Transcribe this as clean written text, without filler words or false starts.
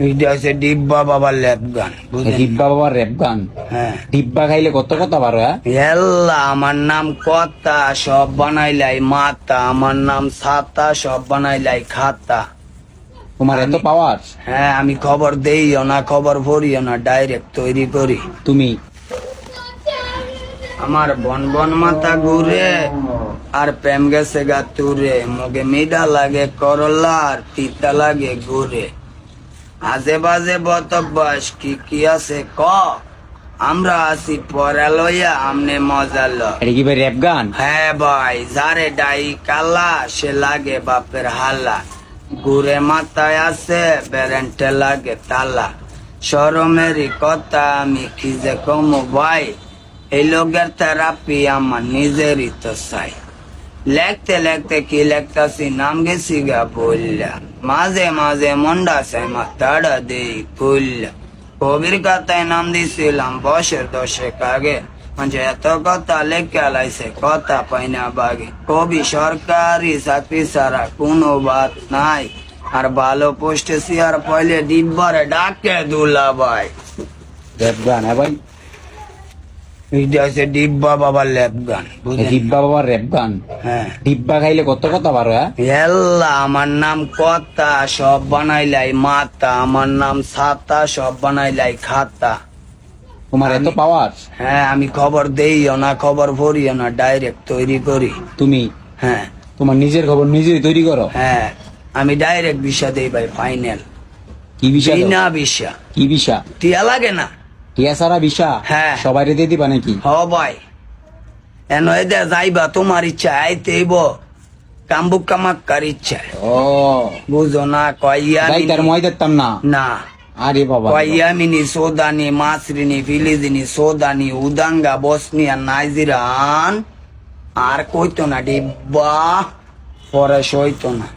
এটা হচ্ছে ডিব্বা বাবার ল্যাপ গান, বুঝলেন? ডিব্বা বাবার র্যাপ গান। হ্যাঁ। ডিব্বা খাইলে কত কথা পারো? হ্যাঁ, এল্লা আমার নাম কথা সব বানাইলাই মাতা, আমার নাম ছাতা সব বানাইলাই খাতা। তোমার এত পাওয়ার? হ্যাঁ, আমি খবর দেইও না, খবর ভরিও না, ডাইরেক্ট তৈরি করি। তুমি আমার বন বন মাথা ঘুরে আর প্রেম গেছে গা তুরে, মগে মিডা লাগে করলা আর তিতা লাগে ঘুরে। আজে বাজে বতব্বাস কি কি আছে ক, আমরা আছি পরে লইয়া আমনে মজা ল। এটা কি ভাই র্যাপ গান? হ্যাঁ ভাই, যারে ডাই কালা সে লাগে বাপের হাল্লা, ঘুরে মাথায় আছে বেরেন্টে লাগে তালা। শরমেরই কথা আমি কি যে কমো ভাই, এই লোকের থেরাপি আমার নিজেরই তো চাই। লেখতে লেখতে কি লেখতাছি নাম গেছি গা বললা, মাঝে মাঝে মন্ডা চাই মাথাটা দেই খুললা। কবির কথায় নাম দিছিলাম বছর 10 আগে, মানে এত কথা লেখা লাইছে কথা পাই না বাগে। কবি সরকারি চাকরি ছাড়া কোনো বাত নাই, আর ভালো পোস্টে চেয়ার পাইলে ডিব্বারে ডাকে দুলা ভাই। র্যাপ গান? হ্যাঁ ভাই, এটা হচ্ছে ডিব্বা বাবার ল্যাপ গান, বুঝলেন? ডিব্বা বাবার র্যাপ গান। হ্যাঁ। ডিব্বা খাইলে কত কথা পারো? হ্যাঁ, এল্লা আমার নাম কথা সব বানাইলাই মাতা, আমার নাম ছাতা সব বানাইলাই খাতা। তোমার এত পাওয়ার? হ্যাঁ, আমি খবর দেইও না, খবর ভরিও না, ডাইরেক্ট তৈরি করি। তুমি হ্যাঁ। তোমার নিজের খবর নিজেই তৈরি করো? হ্যাঁ, আমি ডাইরেক্ট বিষা দেই ভাই, ফাইনাল। কি বিষয়? বিনা বিষা। কি বিষা? টিয়া লাগে না? টিয়া সারা বিষা? হ্যাঁ। সবাই দিয়ে দিবা নাকি? হ ভাই, এন এদের যাইবা তোমার ইচ্ছা, আইতেইব কাম্বুক কামাক্কার ইচ্ছা, ও বুঝো না? কইয়া তাই তার মই দেখতাম না। না, আরে বাবা, ইয়ামিনী, সোদানি, মাসরিনি, ফিলিজিনি, সোদানি, উদাঙ্গা, বসনিয়া, নাইজেরিয়ান, আর কইতো না ডিব্বা, পরে সইতো না।